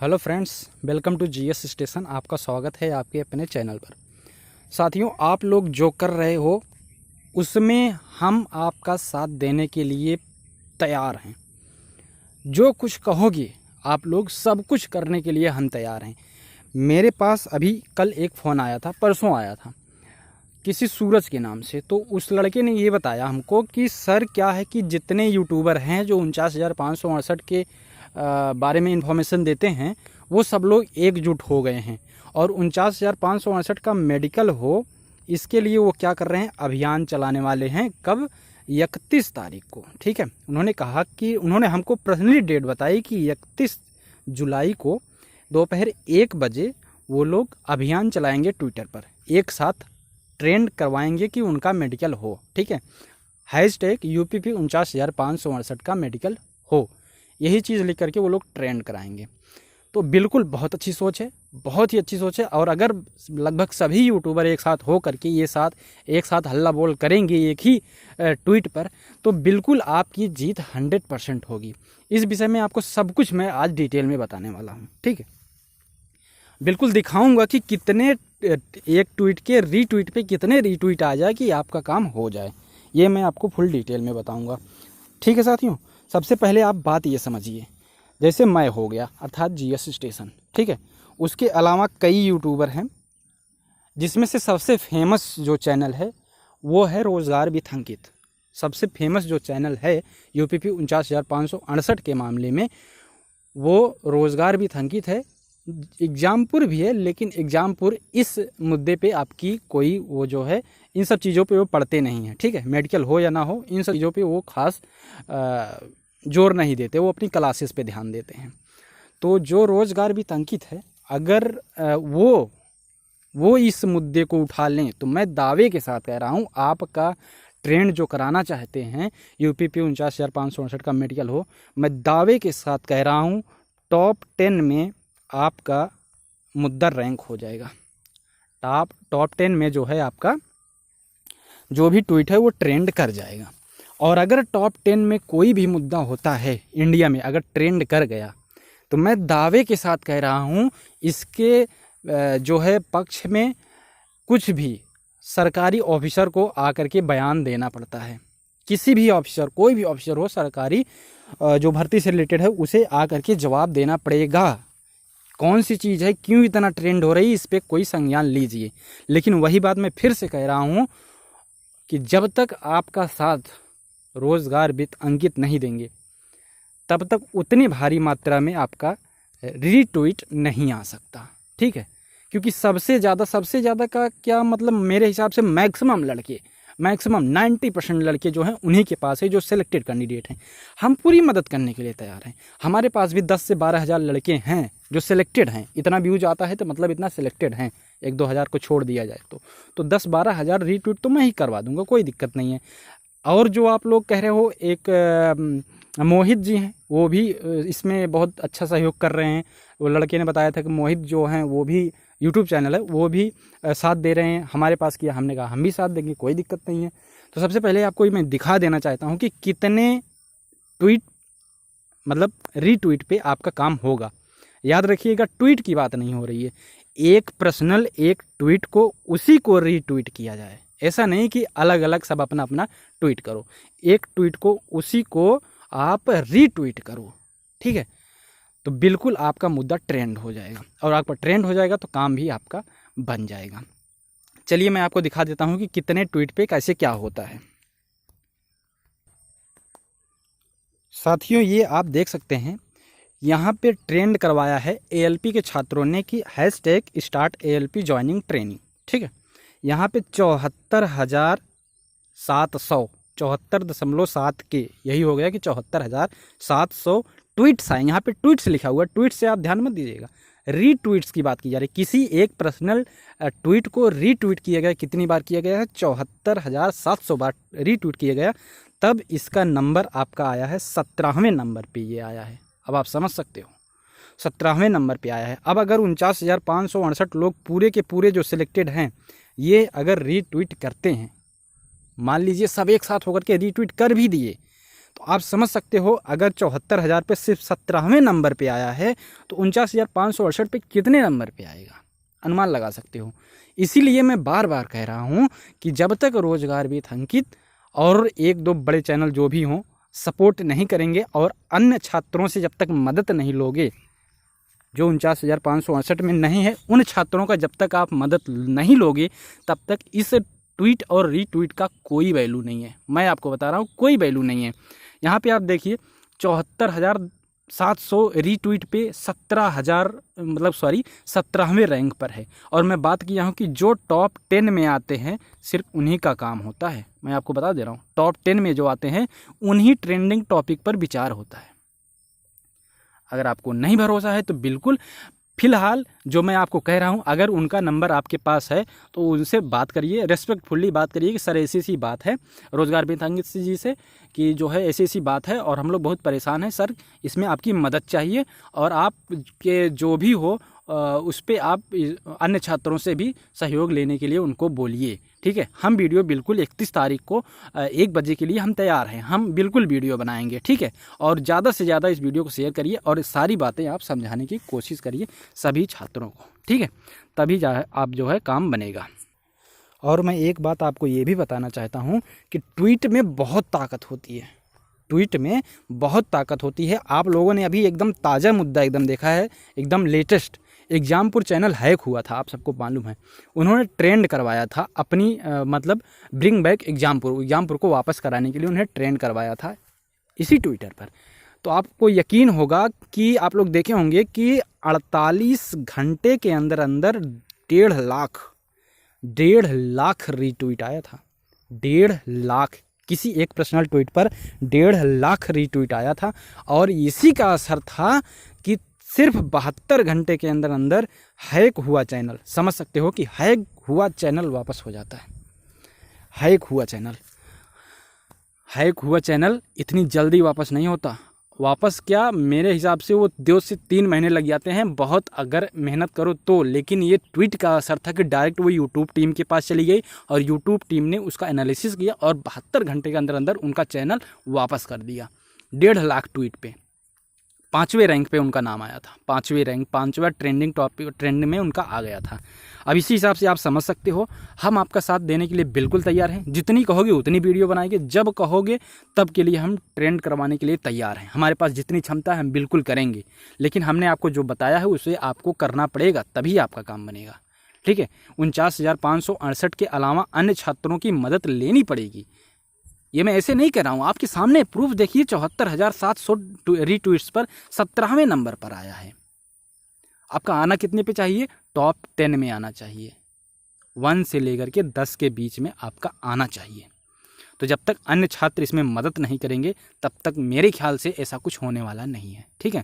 Hello friends, welcome to GS station. आपका स्वागत है आपके अपने चैनल पर। साथियों, आप लोग जो कर रहे हो उसमें हम आपका साथ देने के लिए तैयार हैं। जो कुछ कहोगे आप लोग सब कुछ करने के लिए हम तैयार हैं। मेरे पास अभी कल एक फ़ोन आया था, परसों आया था, किसी सूरज के नाम से। तो उस लड़के ने ये बताया हमको कि सर क्या है कि जितने यूट्यूबर हैं जो 49,568 के बारे में इंफॉर्मेशन देते हैं वो सब लोग एकजुट हो गए हैं और 49,568 का मेडिकल हो, इसके लिए वो क्या कर रहे हैं, अभियान चलाने वाले हैं। कब? 31 तारीख को। ठीक है, उन्होंने कहा कि उन्होंने हमको पर्सनली डेट बताई कि 31 जुलाई को दोपहर 1 बजे वो लोग अभियान चलाएंगे ट्विटर पर, एक साथ ट्रेंड करवाएंगे कि उनका मेडिकल हो। ठीक है, हैशटैग UPP 49,568 का मेडिकल हो, यही चीज़ लिख करके वो लोग ट्रेंड कराएंगे। तो बिल्कुल बहुत अच्छी सोच है, बहुत ही अच्छी सोच है। और अगर लगभग सभी यूट्यूबर एक साथ हो करके एक साथ हल्ला बोल करेंगे एक ही ट्वीट पर, तो बिल्कुल आपकी जीत 100% होगी। इस विषय में आपको सब कुछ मैं आज डिटेल में बताने वाला हूँ। ठीक है, बिल्कुल दिखाऊंगा कि कितने एक ट्वीट के रीट्वीट पे कितने रीट्वीट आ जाए कि आपका काम हो जाए, ये मैं आपको फुल डिटेल में बताऊंगा। ठीक है साथियों, सबसे पहले आप बात ये समझिए, जैसे मैं हो गया अर्थात जीएस स्टेशन। ठीक है, उसके अलावा कई यूट्यूबर हैं, जिसमें से सबसे फेमस जो चैनल है वो है रोज़गार विथ अंकित। सबसे फेमस जो चैनल है UPP 49,568 के मामले में वो रोज़गार विथ अंकित है। एग्जामपुर भी है, लेकिन एग्जामपुर इस मुद्दे पे आपकी कोई वो जो है, इन सब चीज़ों पे वो पढ़ते नहीं हैं। ठीक है, मेडिकल हो या ना हो, इन सब चीज़ों पे वो खास जोर नहीं देते, वो अपनी क्लासेस पे ध्यान देते हैं। तो जो रोज़गार भी अंकित है, अगर वो इस मुद्दे को उठा लें तो मैं दावे के साथ कह रहा हूँ, आपका ट्रेंड जो कराना चाहते हैं UPP 49,568 का मेडिकल हो, मैं दावे के साथ कह रहा हूँ टॉप 10 में आपका मुद्दा रैंक हो जाएगा। टॉप 10 में जो है आपका जो भी ट्वीट है वो ट्रेंड कर जाएगा। और अगर टॉप 10 में कोई भी मुद्दा होता है इंडिया में, अगर ट्रेंड कर गया, तो मैं दावे के साथ कह रहा हूँ इसके जो है पक्ष में कुछ भी सरकारी ऑफिसर को आकर के बयान देना पड़ता है। किसी भी ऑफिसर, कोई भी ऑफिसर हो सरकारी जो भर्ती से रिलेटेड है, उसे आकर के जवाब देना पड़ेगा। कौन सी चीज़ है, क्यों इतना ट्रेंड हो रही है, इस पर कोई संज्ञान लीजिए। लेकिन वही बात मैं फिर से कह रहा हूँ कि जब तक आपका साथ रोज़गार विथ अंकित नहीं देंगे, तब तक उतनी भारी मात्रा में आपका रीट्वीट नहीं आ सकता। ठीक है, क्योंकि सबसे ज़्यादा का क्या मतलब, मेरे हिसाब से मैक्सिमम 90% लड़के जो हैं उन्हीं के पास है जो सिलेक्टेड कैंडिडेट हैं। हम पूरी मदद करने के लिए तैयार हैं। हमारे पास भी 10 से 12 हज़ार लड़के हैं जो सिलेक्टेड हैं। इतना व्यूज आता है तो मतलब इतना सिलेक्टेड हैं, 1-2 हज़ार को छोड़ दिया जाए तो 10-12 हज़ार रीट्वीट तो मैं ही करवा दूंगा, कोई दिक्कत नहीं है। और जो आप लोग कह रहे हो, एक मोहित जी हैं, वो भी इसमें बहुत अच्छा सहयोग कर रहे हैं। वो लड़के ने बताया था कि मोहित जो हैं वो भी यूट्यूब चैनल है, वो भी साथ दे रहे हैं। हमारे पास किया, हमने कहा हम भी साथ देंगे, कोई दिक्कत नहीं है। तो सबसे पहले आपको मैं दिखा देना चाहता हूँ कि कितने ट्वीट मतलब रीट्वीट पे आपका काम होगा। याद रखिएगा, ट्वीट की बात नहीं हो रही है, एक पर्सनल एक ट्वीट को उसी को रीट्वीट किया जाए। ऐसा नहीं कि अलग अलग सब अपना अपना ट्वीट करो, एक ट्वीट को उसी को आप रीट्वीट करो। ठीक है, तो बिल्कुल आपका मुद्दा ट्रेंड हो जाएगा, और आपका ट्रेंड हो जाएगा तो काम भी आपका बन जाएगा। चलिए मैं आपको दिखा देता हूं कि कितने ट्वीट पे कैसे क्या होता है। साथियों, ये आप देख सकते हैं, यहाँ पे ट्रेंड करवाया है ALP के छात्रों ने कि hashtag start ALP joining training. ठीक है, यहाँ पे 74,700 74.7 के, यही हो गया कि 74,700 ट्वीट्स आए। यहाँ पे ट्वीट्स लिखा हुआ है, ट्वीट से आप ध्यान मत दीजिएगा, रीट्वीट्स की बात की जा रही है। किसी एक पर्सनल ट्वीट को रीट्वीट किया गया, कितनी बार किया गया है, 74,700 बार रीट्वीट किया गया। तब इसका नंबर आपका आया है 17वें नंबर पे ये आया है। अब आप समझ सकते हो, 17वें नंबर पे आया है। अब अगर 49,568 लोग पूरे के पूरे जो सिलेक्टेड हैं, ये अगर रीट्वीट करते हैं, मान लीजिए सब एक साथ होकर के रीट्वीट कर भी दिए, तो आप समझ सकते हो अगर 74,000 पे सिर्फ 17वें नंबर पे आया है तो 49,568 पे कितने नंबर पे आएगा, अनुमान लगा सकते हो। इसीलिए मैं बार बार कह रहा हूँ कि जब तक रोजगार विथ अंकित और एक दो बड़े चैनल जो भी हों सपोर्ट नहीं करेंगे और अन्य छात्रों से जब तक मदद नहीं लोगे, जो 49,568 में नहीं है, उन छात्रों का जब तक आप मदद नहीं लोगे तब तक इस ट्वीट और रीट्वीट का कोई वैल्यू नहीं है। मैं आपको बता रहा हूँ कोई वैल्यू नहीं है। यहाँ पे आप देखिए 74,700 रीट्वीट पे 17वें रैंक पर है। और मैं बात किया हूँ कि जो टॉप 10 में आते हैं सिर्फ उन्हीं का काम होता है। मैं आपको बता दे रहा हूँ टॉप 10 में जो आते हैं उन्हीं ट्रेंडिंग टॉपिक पर विचार होता है। अगर आपको नहीं भरोसा है तो बिल्कुल फिलहाल जो मैं आपको कह रहा हूं, अगर उनका नंबर आपके पास है तो उनसे बात करिए, रेस्पेक्टफुल्ली बात करिए कि सर ऐसी बात है रोजगार विथ अंकित जी से कि जो है ऐसी बात है और हम लोग बहुत परेशान हैं सर, इसमें आपकी मदद चाहिए और आप के जो भी हो उस पर आप अन्य छात्रों से भी सहयोग लेने के लिए उनको बोलिए। ठीक है, हम वीडियो बिल्कुल 31 तारीख को 1 बजे के लिए हम तैयार हैं, हम बिल्कुल वीडियो बनाएंगे। ठीक है, और ज़्यादा से ज़्यादा इस वीडियो को शेयर करिए और सारी बातें आप समझाने की कोशिश करिए सभी छात्रों को। ठीक है, तभी आप जो है काम बनेगा। और मैं एक बात आपको ये भी बताना चाहता हूँ कि ट्वीट में बहुत ताकत होती है, ट्वीट में बहुत ताकत होती है। आप लोगों ने अभी एकदम ताज़ा मुद्दा एकदम देखा है, एकदम लेटेस्ट एग्जामपुर चैनल हैक हुआ था, आप सबको मालूम है। उन्होंने ट्रेंड करवाया था अपनी मतलब ब्रिंग बैक एग्जामपुर को वापस कराने के लिए उन्हें ट्रेंड करवाया था इसी ट्विटर पर। तो आपको यकीन होगा कि आप लोग देखे होंगे कि 48 घंटे के अंदर 1.5 लाख रीट्वीट आया था। 1.5 लाख, किसी एक पर्सनल ट्वीट पर 1.5 लाख रीट्वीट आया था। और इसी का असर था कि सिर्फ 72 घंटे के अंदर हैक हुआ चैनल, समझ सकते हो कि हैक हुआ चैनल वापस हो जाता है। हैक हुआ चैनल इतनी जल्दी वापस नहीं होता। वापस क्या, मेरे हिसाब से वो 2 से 3 महीने लग जाते हैं बहुत अगर मेहनत करो तो। लेकिन ये ट्वीट का असर था कि डायरेक्ट वो यूट्यूब टीम के पास चली गई और यूट्यूब टीम ने उसका एनालिसिस किया और 72 घंटे के अंदर उनका चैनल वापस कर दिया। 1.5 लाख ट्वीट पे 5वें रैंक पे उनका नाम आया था। 5वां ट्रेंडिंग टॉपिक ट्रेंड में उनका आ गया था। अब इसी हिसाब से आप समझ सकते हो हम आपका साथ देने के लिए बिल्कुल तैयार हैं। जितनी कहोगे उतनी वीडियो बनाएंगे, जब कहोगे तब के लिए हम ट्रेंड करवाने के लिए तैयार हैं। हमारे पास जितनी क्षमता है हम बिल्कुल करेंगे, लेकिन हमने आपको जो बताया है उसे आपको करना पड़ेगा, तभी आपका काम बनेगा। ठीक है, 49,568 के अलावा अन्य छात्रों की मदद लेनी पड़ेगी। ये मैं ऐसे नहीं कह रहा हूँ, आपके सामने प्रूफ देखिए। 74,700 रीट्वीट्स पर 17वें नंबर पर आया है। आपका आना कितने पे चाहिए? टॉप 10 में आना चाहिए। 1 से लेकर के 10 के बीच में आपका आना चाहिए। तो जब तक अन्य छात्र इसमें मदद नहीं करेंगे तब तक मेरे ख्याल से ऐसा कुछ होने वाला नहीं है। ठीक है,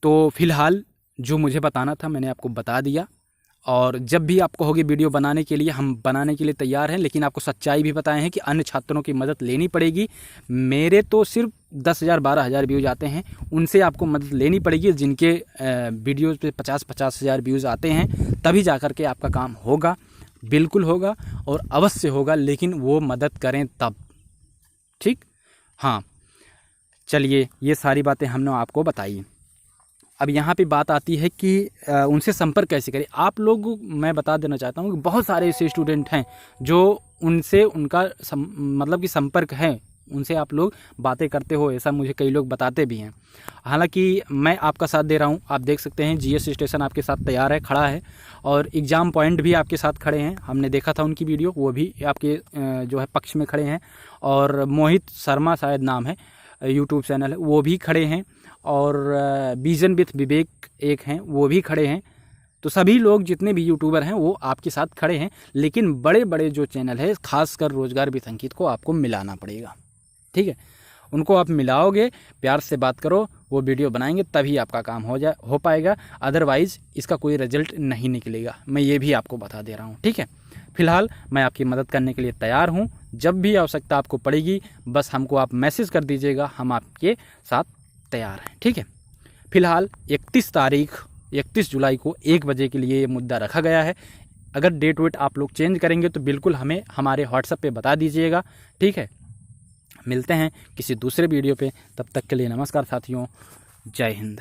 तो फिलहाल जो मुझे बताना था मैंने आपको बता दिया। और जब भी आप कहोगे वीडियो बनाने के लिए, हम बनाने के लिए तैयार हैं, लेकिन आपको सच्चाई भी बताए हैं कि अन्य छात्रों की मदद लेनी पड़ेगी। मेरे तो सिर्फ 10,000 12,000 व्यूज़ आते हैं, उनसे आपको मदद लेनी पड़ेगी। जिनके वीडियोज़ पे 50,000 व्यूज़ आते हैं, तभी जा कर के आपका काम होगा, बिल्कुल होगा और अवश्य होगा, लेकिन वो मदद करें तब। ठीक, हाँ, चलिए ये सारी बातें हमने आपको बताई। अब यहाँ पे बात आती है कि उनसे संपर्क कैसे करें। आप लोग, मैं बता देना चाहता हूँ कि बहुत सारे ऐसे स्टूडेंट हैं जो उनसे उनका मतलब कि संपर्क है, उनसे आप लोग बातें करते हो, ऐसा मुझे कई लोग बताते भी हैं। हालांकि मैं आपका साथ दे रहा हूँ। आप देख सकते हैं जीएस स्टेशन आपके साथ तैयार है, खड़ा है, और एग्ज़ाम पॉइंट भी आपके साथ खड़े हैं। हमने देखा था उनकी वीडियो, वो भी आपके जो है पक्ष में खड़े हैं। और मोहित शर्मा शायद नाम है, यूट्यूब चैनल है, वो भी खड़े हैं। और विजन विथ विवेक एक हैं, वो भी खड़े हैं। तो सभी लोग जितने भी यूट्यूबर हैं वो आपके साथ खड़े हैं। लेकिन बड़े बड़े जो चैनल है, खासकर रोजगार विथ अंकित को आपको मिलाना पड़ेगा। ठीक है, उनको आप मिलाओगे, प्यार से बात करो, वो वीडियो बनाएंगे, तभी आपका काम हो पाएगा। अदरवाइज़ इसका कोई रिजल्ट नहीं निकलेगा, मैं ये भी आपको बता दे रहा हूँ। ठीक है, फिलहाल मैं आपकी मदद करने के लिए तैयार हूँ। जब भी आवश्यकता आपको पड़ेगी बस हमको आप मैसेज कर दीजिएगा, हम आपके साथ तैयार हैं। ठीक है, फिलहाल 31 जुलाई को 1 बजे के लिए ये मुद्दा रखा गया है। अगर डेट वेट आप लोग चेंज करेंगे तो बिल्कुल हमें हमारे व्हाट्सएप पे बता दीजिएगा। ठीक है, मिलते हैं किसी दूसरे वीडियो पे, तब तक के लिए नमस्कार साथियों, जय हिंद।